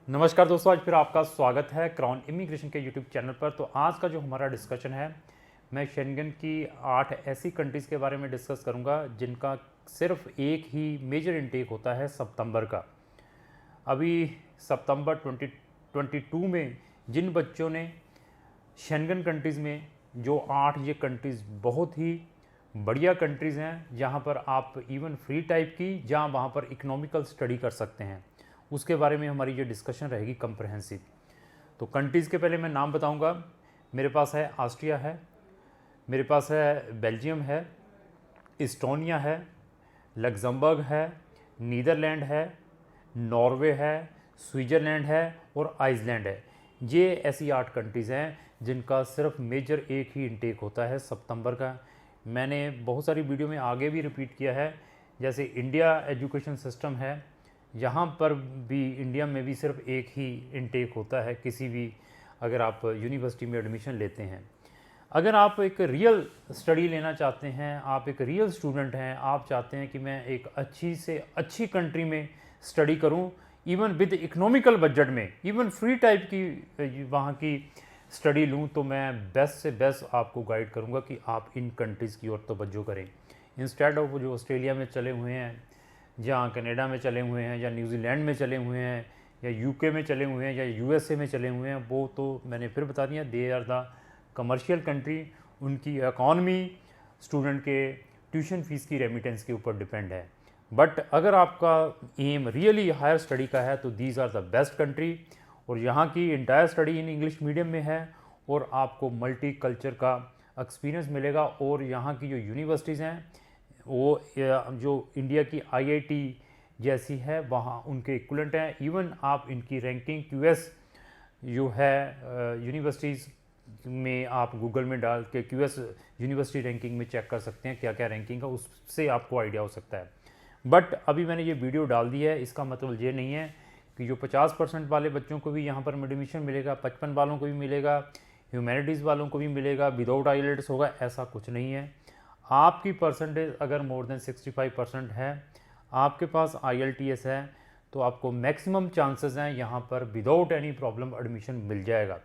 नमस्कार दोस्तों, आज फिर आपका स्वागत है क्राउन इमिग्रेशन के यूट्यूब चैनल पर। तो आज का जो हमारा डिस्कशन है, मैं शेंगन की 8 ऐसी कंट्रीज़ के बारे में डिस्कस करूंगा जिनका सिर्फ एक ही मेजर इनटेक होता है सितंबर का। अभी सितंबर 2022 में जिन बच्चों ने शेंगन कंट्रीज़ में जो 8 ये कंट्रीज़ बहुत ही बढ़िया कंट्रीज़ हैं, जहाँ पर आप इवन फ्री टाइप की, जहाँ वहाँ पर इकोनॉमिकल स्टडी कर सकते हैं, उसके बारे में हमारी ये डिस्कशन रहेगी कंप्रहेंसिव। तो कंट्रीज़ के पहले मैं नाम बताऊंगा। मेरे पास है ऑस्ट्रिया है, मेरे पास है बेल्जियम है, इस्टोनिया है, लग्जमबर्ग है, नीदरलैंड है, नॉर्वे है, स्विट्ज़रलैंड है और आइसलैंड है। ये ऐसी 8 कंट्रीज़ हैं जिनका सिर्फ मेजर एक ही इनटेक होता है सितंबर का। मैंने बहुत सारी वीडियो में आगे भी रिपीट किया है, जैसे इंडिया एजुकेशन सिस्टम है, यहाँ पर भी इंडिया में भी सिर्फ एक ही इनटेक होता है किसी भी, अगर आप यूनिवर्सिटी में एडमिशन लेते हैं। अगर आप एक रियल स्टडी लेना चाहते हैं, आप एक रियल स्टूडेंट हैं, आप चाहते हैं कि मैं एक अच्छी से अच्छी कंट्री में स्टडी करूं, इवन विद इकोनॉमिकल बजट में, इवन फ्री टाइप की वहाँ की स्टडी लूं, तो मैं बेस्ट से बेस्ट आपको गाइड करूंगा कि आप इन कंट्रीज़ की ओर तवज्जो करें, इंस्टेड ऑफ जो ऑस्ट्रेलिया में चले हुए हैं, जहाँ कनाडा में चले हुए हैं, या न्यूजीलैंड में चले हुए हैं, या यूके में चले हुए हैं, या यूएसए में चले हुए हैं। वो तो मैंने फिर बता दिया, they are the commercial country. उनकी इकॉनमी स्टूडेंट के ट्यूशन फीस की रेमिटेंस के ऊपर डिपेंड है। बट अगर आपका एम रियली हायर स्टडी का है तो these are the best country. और यहाँ की entire study in English medium में है और आपको मल्टी कल्चर का एक्सपीरियंस मिलेगा। और यहाँ की जो यूनिवर्सिटीज़ हैं वो जो इंडिया की आईआईटी जैसी है, वहाँ उनके इक्वलेंट हैं। इवन आप इनकी रैंकिंग क्यूएस जो है यूनिवर्सिटीज़ में, आप गूगल में डाल के क्यूएस यूनिवर्सिटी रैंकिंग में चेक कर सकते हैं क्या क्या रैंकिंग है, उससे आपको आइडिया हो सकता है। बट अभी मैंने ये वीडियो डाल दी है, इसका मतलब ये नहीं है कि जो 50% वाले बच्चों को भी यहाँ पर एडमिशन मिलेगा, 55 वालों को भी मिलेगा, ह्यूमैनिटीज़ वालों को भी मिलेगा, विदाउट आईएलटीएस होगा, ऐसा कुछ नहीं है। आपकी परसेंटेज अगर मोर देन 65% है, आपके पास आईएलटीएस है, तो आपको मैक्सिमम चांसेस हैं यहाँ पर विदाउट एनी प्रॉब्लम एडमिशन मिल जाएगा।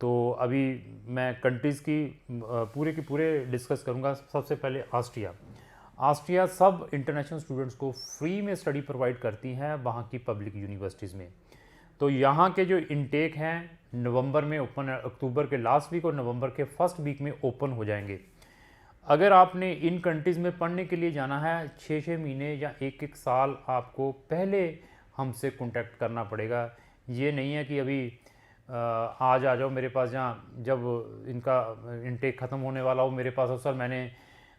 तो अभी मैं कंट्रीज़ की पूरे के पूरे डिस्कस करूँगा। सबसे पहले ऑस्ट्रिया। ऑस्ट्रिया सब इंटरनेशनल स्टूडेंट्स को फ्री में स्टडी प्रोवाइड करती हैं वहाँ की पब्लिक यूनिवर्सिटीज़ में। तो यहाँ के जो इनटेक हैं नवंबर में ओपन, अक्टूबर के लास्ट वीक और नवंबर के फर्स्ट वीक में ओपन हो जाएंगे। अगर आपने इन कंट्रीज़ में पढ़ने के लिए जाना है, 6-6 महीने या 1-1 साल आपको पहले हमसे कांटेक्ट करना पड़ेगा। ये नहीं है कि अभी आज आ जाओ मेरे पास, जहाँ जब इनका इनटेक ख़त्म होने वाला हो मेरे पास हो, सर मैंने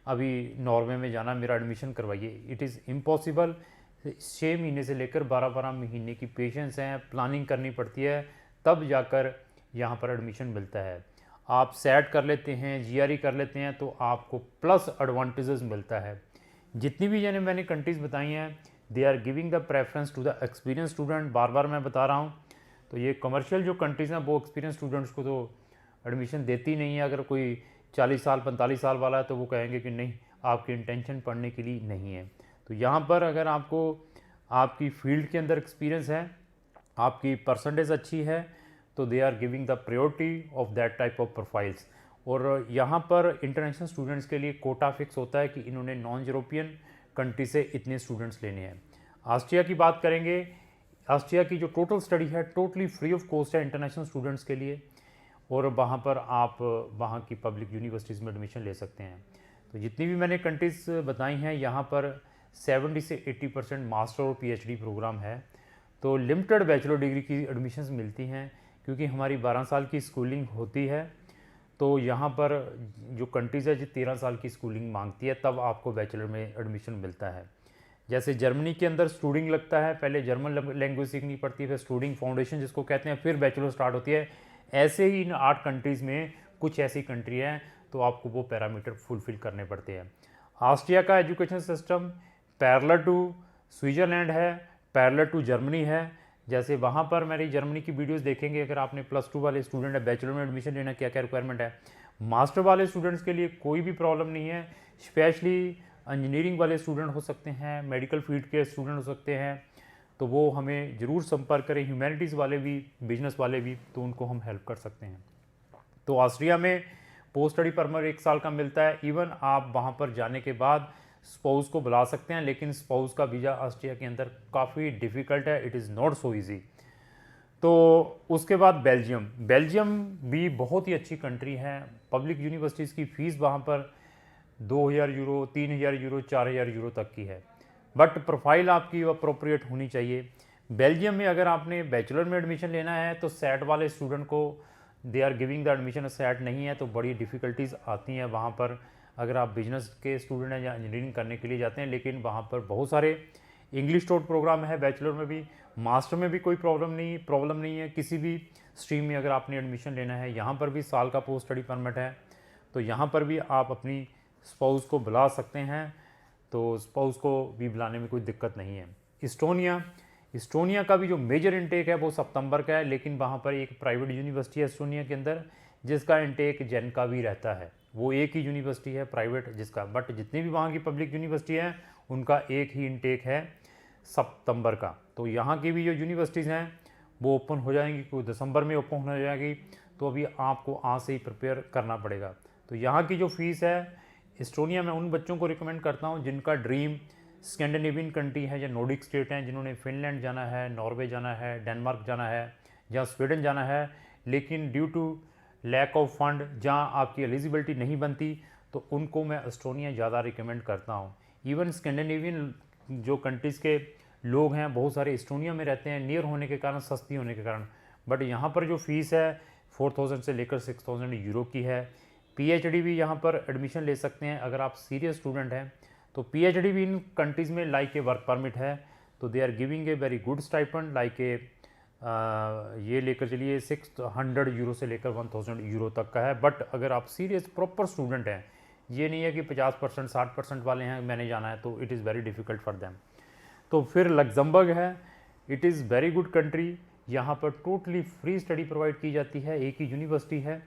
अभी नॉर्वे में जाना, मेरा एडमिशन करवाइए। It is impossible. 6 महीने से लेकर 12-12 महीने की पेशेंस हैं, प्लानिंग करनी पड़ती है, तब जाकर यहाँ पर एडमिशन मिलता है। आप सेट कर लेते हैं, जीआरई कर लेते हैं, तो आपको प्लस एडवांटेजेस मिलता है। जितनी भी मैंने कंट्रीज़ बताई हैं, they are giving the preference to the experience student. बार बार मैं बता रहा हूँ। तो ये कमर्शियल जो कंट्रीज़ हैं वो एक्सपीरियंस स्टूडेंट्स को तो एडमिशन देती नहीं है। अगर कोई 40 साल 45 साल वाला है तो वो कहेंगे कि नहीं, आपकी इंटेंशन पढ़ने के लिए नहीं है। तो यहाँ पर अगर आपको आपकी फील्ड के अंदर एक्सपीरियंस है, आपकी परसेंटेज अच्छी है, तो they are giving the priority of that type of profiles. और यहाँ पर इंटरनेशनल स्टूडेंट्स के लिए कोटा फिक्स होता है कि इन्होंने नॉन यूरोपियन कंट्री से इतने स्टूडेंट्स लेने हैं। ऑस्ट्रिया की बात करेंगे। ऑस्ट्रिया की जो टोटल स्टडी है टोटली फ्री ऑफ कॉस्ट है इंटरनेशनल स्टूडेंट्स के लिए, और वहाँ पर आप वहाँ की पब्लिक यूनिवर्सिटीज़ में एडमिशन ले सकते हैं। तो जितनी भी मैंने कंट्रीज़ बताई हैं, यहाँ पर 70 से 80% मास्टर और पीएचडी प्रोग्राम है। तो लिमिटेड बैचलर डिग्री की एडमिशन्स मिलती हैं, क्योंकि हमारी 12 साल की स्कूलिंग होती है। तो यहाँ पर जो कंट्रीज़ है जो 13 साल की स्कूलिंग मांगती है, तब आपको बैचलर में एडमिशन मिलता है। जैसे जर्मनी के अंदर स्टूडिंग लगता है, पहले जर्मन लैंग्वेज सीखनी पड़ती है, फिर स्टूडिंग फाउंडेशन जिसको कहते हैं, फिर बैचलर स्टार्ट होती है। ऐसे ही इन 8 कंट्रीज़ में कुछ ऐसी कंट्री हैं तो आपको वो पैरामीटर फुलफिल करने पड़ते हैं। ऑस्ट्रिया का education system parallel to Switzerland है, पैरेलल टू जर्मनी है। जैसे वहाँ पर मेरी जर्मनी की वीडियोस देखेंगे, अगर आपने +2 वाले स्टूडेंट है, बैचलर में एडमिशन लेना, क्या क्या रिक्वायरमेंट है। मास्टर वाले स्टूडेंट्स के लिए कोई भी प्रॉब्लम नहीं है। स्पेशली इंजीनियरिंग वाले स्टूडेंट हो सकते हैं, मेडिकल फील्ड के स्टूडेंट हो सकते हैं, तो वो हमें ज़रूर संपर्क करें, ह्यूमैनिटीज़ वाले भी, बिजनेस वाले भी, तो उनको हम हेल्प कर सकते हैं। तो ऑस्ट्रिया में पोस्ट स्टडी परमिट 1 साल का मिलता है। इवन आप वहाँ पर जाने के बाद स्पाउस को बुला सकते हैं, लेकिन स्पाउस का वीज़ा ऑस्ट्रिया के अंदर काफ़ी डिफ़िकल्ट है, it is not so easy. तो उसके बाद बेल्जियम, बेल्जियम भी बहुत ही अच्छी कंट्री है। पब्लिक यूनिवर्सिटीज़ की फ़ीस वहाँ पर 2000 यूरो, 3000 यूरो, 4000 यूरो तक की है, बट प्रोफाइल आपकी अप्रोप्रिएट होनी चाहिए। बेल्जियम में अगर आपने बैचलर में एडमिशन लेना है तो सेट वाले स्टूडेंट को they are giving the admission, set नहीं है तो बड़ी डिफ़िकल्टीज़ आती हैं वहाँ पर। अगर आप बिजनेस के स्टूडेंट हैं या इंजीनियरिंग करने के लिए जाते हैं, लेकिन वहाँ पर बहुत सारे इंग्लिश टोट प्रोग्राम है, बैचलर में भी, मास्टर में भी कोई प्रॉब्लम नहीं है। किसी भी स्ट्रीम में अगर आपने एडमिशन लेना है, यहाँ पर भी साल का पोस्ट स्टडी परमिट है, तो यहाँ पर भी आप अपनी स्पाउस को बुला सकते हैं, तो स्पाउस को भी बुलाने में कोई दिक्कत नहीं है। इस्टोनिया का भी जो मेजर इनटेक है वो सितंबर का है, लेकिन वहाँ पर एक प्राइवेट यूनिवर्सिटी है इस्टोनिया के अंदर जिसका इनटेक जेन का भी रहता है। वो एक ही यूनिवर्सिटी है प्राइवेट जिसका, बट जितनी भी वहाँ की पब्लिक यूनिवर्सिटी हैं उनका एक ही इनटेक है सितंबर का। तो यहाँ की भी जो यूनिवर्सिटीज़ हैं वो ओपन हो जाएंगी, कोई दिसंबर में ओपन हो जाएगी, तो अभी आपको आज से ही प्रिपेयर करना पड़ेगा। तो यहाँ की जो फ़ीस है इस्टोनिया में उन बच्चों को रिकमेंड करता हूँ जिनका ड्रीम स्कैंडिनेवियन कंट्री है या नॉर्डिक स्टेट हैं, जिन्होंने फिनलैंड जाना है, नॉर्वे जाना है, डेनमार्क जाना है या स्वीडन जाना है, लेकिन due to lack of fund जहाँ आपकी एलिजिबिलिटी नहीं बनती, तो उनको मैं एस्टोनिया ज़्यादा रिकमेंड करता हूँ। इवन स्कैंडिनेवियन जो कंट्रीज़ के लोग हैं बहुत सारे एस्टोनिया में रहते हैं, नियर होने के कारण, सस्ती होने के कारण, बट यहाँ पर जो फ़ीस है 4000 से लेकर 6000 यूरो की है। पीएचडी भी यहाँ पर एडमिशन ले सकते हैं अगर आप सीरियस स्टूडेंट हैं, तो पीएचडी भी इन कंट्रीज़ में लाइक ए वर्क परमिट है, तो they are giving a very good stipend like a ये लेकर चलिए 600 यूरो से लेकर 1000 यूरो तक का है। बट अगर आप सीरियस प्रॉपर स्टूडेंट हैं, ये नहीं है कि 50% 60% वाले हैं मैंने जाना है, तो it is very difficult for them. तो फिर लग्जमबर्ग है, it is very good country, यहाँ पर टोटली फ्री स्टडी प्रोवाइड की जाती है, एक ही यूनिवर्सिटी है।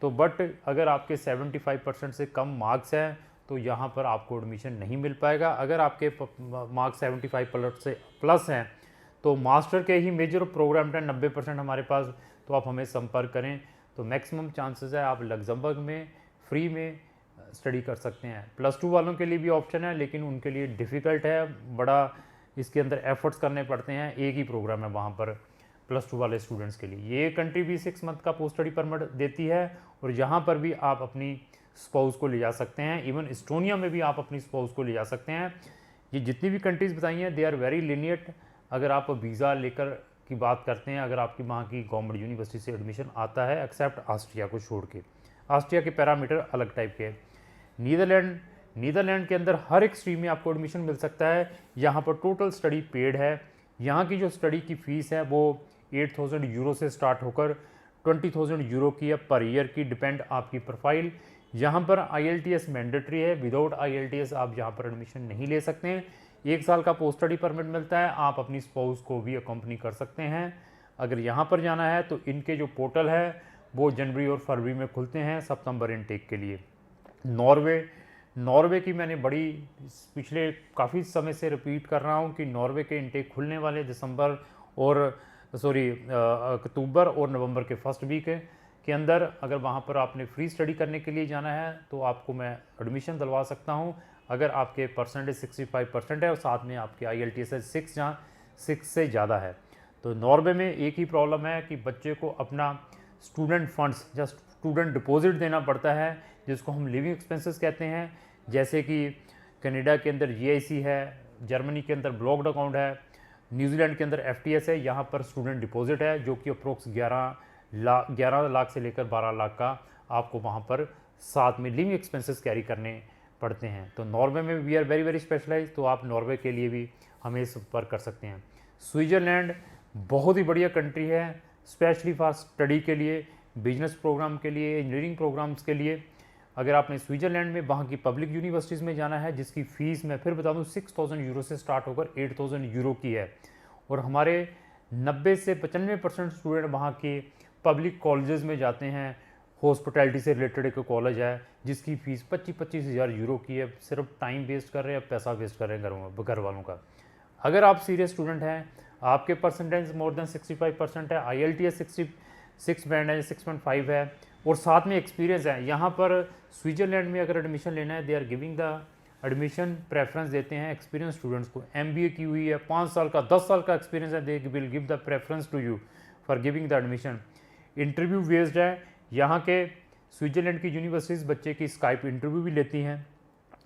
तो बट अगर आपके 75% से कम मार्क्स हैं तो यहाँ पर आपको एडमिशन नहीं मिल पाएगा। अगर आपके मार्क्स 75% से प्लस हैं तो मास्टर के ही मेजर प्रोग्राम है 90% हमारे पास, तो आप हमें संपर्क करें, तो मैक्सिमम चांसेस है आप लग्जमबर्ग में फ्री में स्टडी कर सकते हैं। +2 वालों के लिए भी ऑप्शन है, लेकिन उनके लिए डिफ़िकल्ट है, बड़ा इसके अंदर एफर्ट्स करने पड़ते हैं। एक ही प्रोग्राम है वहाँ पर +2 वाले स्टूडेंट्स के लिए। ये कंट्री भी 6 मंथ का पोस्ट स्टडी परमिट देती है, और यहाँ पर भी आप अपनी स्पाउस को ले जा सकते हैं। इवन इस्टोनिया में भी आप अपनी स्पाउस को ले जा सकते हैं। ये जितनी भी कंट्रीज़ बताई हैं दे आर वेरी लीनियंट। अगर आप वीज़ा लेकर की बात करते हैं, अगर आपकी वहाँ की गवर्नमेंट यूनिवर्सिटी से एडमिशन आता है, एक्सेप्ट ऑस्ट्रिया को छोड़ के, ऑस्ट्रिया के पैरामीटर अलग टाइप के। नीदरलैंड के अंदर हर एक स्ट्रीम में आपको एडमिशन मिल सकता है। यहाँ पर टोटल स्टडी पेड है। यहाँ की जो स्टडी की फ़ीस है वो 8000 यूरो से स्टार्ट होकर 20000 यूरो की है पर ईयर की, डिपेंड आपकी प्रोफाइल। यहाँ पर IELTS मैंडेटरी है, विदाउट IELTS आप यहाँ पर एडमिशन नहीं ले सकते हैं। 1 साल का पोस्ट स्टडी परमिट मिलता है, आप अपनी स्पाउस को भी अकम्पनी कर सकते हैं। अगर यहाँ पर जाना है तो इनके जो पोर्टल है वो जनवरी और फरवरी में खुलते हैं सितंबर इनटेक के लिए। नॉर्वे की मैंने बड़ी पिछले काफ़ी समय से रिपीट कर रहा हूँ कि नॉर्वे के इनटेक खुलने वाले दिसंबर और अक्टूबर और नवंबर के फर्स्ट वीक के अंदर। अगर वहाँ पर आपने फ्री स्टडी करने के लिए जाना है तो आपको मैं एडमिशन दिलवा सकता हूँ, अगर आपके परसेंटेज 65% है और साथ में आपके IELTS 6 जहाँ 6 से ज़्यादा है। तो नॉर्वे में एक ही प्रॉब्लम है कि बच्चे को अपना स्टूडेंट फंड्स या स्टूडेंट डिपॉजिट देना पड़ता है, जिसको हम लिविंग एक्सपेंसेस कहते हैं। जैसे कि कनाडा के अंदर GIC है, जर्मनी के अंदर ब्लॉक्ड अकाउंट है, न्यूजीलैंड के अंदर FTS है, यहाँ पर स्टूडेंट डिपॉजिट है जो कि अप्रोक्स 11 लाख से लेकर 12 लाख का आपको वहाँ पर साथ में लिविंग एक्सपेंसेस कैरी करने पड़ते हैं। तो नॉर्वे में वी आर वेरी स्पेशलाइज, तो आप नॉर्वे के लिए भी हमें संपर्क कर सकते हैं। स्विट्ज़रलैंड बहुत ही बढ़िया कंट्री है, स्पेशली फॉर स्टडी के लिए, बिजनेस प्रोग्राम के लिए, इंजीनियरिंग प्रोग्राम्स के लिए। अगर आपने स्विट्ज़रलैंड में वहाँ की पब्लिक यूनिवर्सिटीज़ में जाना है, जिसकी फ़ीस मैं फिर बता दूँ 6000 यूरो से स्टार्ट होकर 8000 यूरो की है, और हमारे 90 से 95% स्टूडेंट वहाँ के पब्लिक कॉलेजेस में जाते हैं। हॉस्पिटैलिटी से रिलेटेड एक कॉलेज है जिसकी फ़ीस 25-25 हज़ार यूरो की है। सिर्फ टाइम वेस्ट कर रहे हैं, पैसा वेस्ट कर रहे हैं घर वालों का। अगर आप सीरियस स्टूडेंट हैं, आपके परसेंटेज मोर देन 65% है, IELTS 66 बैंड है, 6.5 है और साथ में एक्सपीरियंस है, यहाँ पर स्विट्ज़रलैंड में अगर एडमिशन लेना है, they are giving the admission preference देते हैं एक्सपीरियंस स्टूडेंट्स को। MBA की हुई है, 5 साल का 10 साल का एक्सपीरियंस है, they will give the preference to you for giving the admission. Interview based है, यहाँ के स्विट्ज़रलैंड की यूनिवर्सिटीज़ बच्चे की स्काइप इंटरव्यू भी लेती हैं।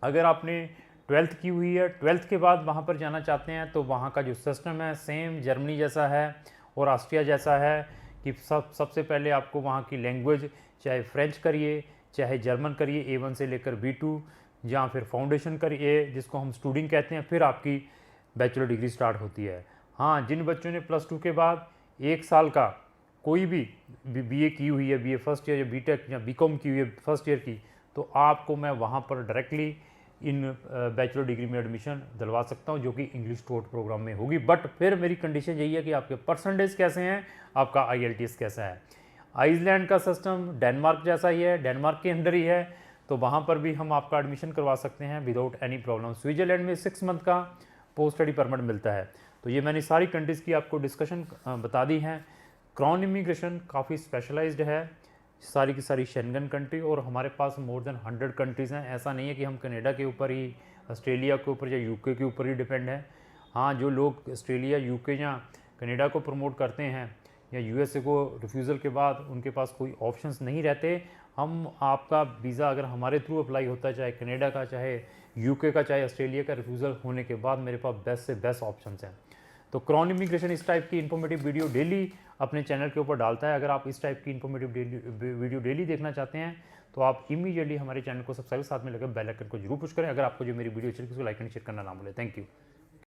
अगर आपने 12th की हुई है, 12th के बाद वहाँ पर जाना चाहते हैं तो वहाँ का जो सिस्टम है सेम जर्मनी जैसा है और ऑस्ट्रिया जैसा है कि सबसे पहले आपको वहाँ की लैंग्वेज चाहे फ्रेंच करिए चाहे जर्मन करिए A1 से लेकर B2 या फिर फाउंडेशन करिए जिसको हम स्टूडिंग कहते हैं, फिर आपकी बैचलर डिग्री स्टार्ट होती है। हाँ, जिन बच्चों ने +2 के बाद 1 साल का कोई भी BA की हुई है, BA फर्स्ट ईयर या BTech या BCom की हुई है फर्स्ट ईयर की, तो आपको मैं वहाँ पर डायरेक्टली इन बैचलर डिग्री में एडमिशन दिलवा सकता हूँ जो कि इंग्लिश टोट प्रोग्राम में होगी। बट फिर मेरी कंडीशन यही है कि आपके परसेंटेज कैसे हैं, आपका IELTS कैसा है। आइसलैंड का सिस्टम डेनमार्क जैसा ही है, डेनमार्क के अंदर ही है, तो वहाँ पर भी हम आपका एडमिशन करवा सकते हैं विदाउट एनी प्रॉब्लम। स्विट्ज़रलैंड में 6 मंथ का पोस्ट स्टडी परमिट मिलता है। तो ये मैंने सारी कंट्रीज़ की आपको डिस्कशन बता दी हैं। क्राउन इमिग्रेशन काफ़ी स्पेशलाइज्ड है, सारी की सारी शेंगन कंट्री, और हमारे पास मोर देन 100 कंट्रीज़ हैं। ऐसा नहीं है कि हम कनाडा के ऊपर ही, ऑस्ट्रेलिया के ऊपर या UK के ऊपर ही डिपेंड है। हाँ, जो लोग ऑस्ट्रेलिया, UK या कनाडा को प्रमोट करते हैं या USA को रिफ्यूज़ल के बाद उनके पास कोई ऑप्शंस नहीं रहते, हम आपका वीज़ा अगर हमारे थ्रू अप्लाई होता है, चाहे कनाडा का, चाहे UK का, चाहे ऑस्ट्रेलिया का, रिफ्यूज़ल होने के बाद मेरे पास बेस्ट से बेस्ट ऑप्शंस हैं। तो क्राउन इमिग्रेशन इस टाइप की इन्फॉर्मेटिव वीडियो डेली अपने चैनल के ऊपर डालता है। अगर आप इस टाइप की इन्फॉर्मेटिव वीडियो डेली देखना चाहते हैं तो आप इमीडिएटली हमारे चैनल को सब्सक्राइब, साथ में लगे बेल आइकन को जरूर पुश करें। अगर आपको जो मेरी वीडियो अच्छी लगी उसको लाइक एंड शेयर करना ना भूलें। Thank you.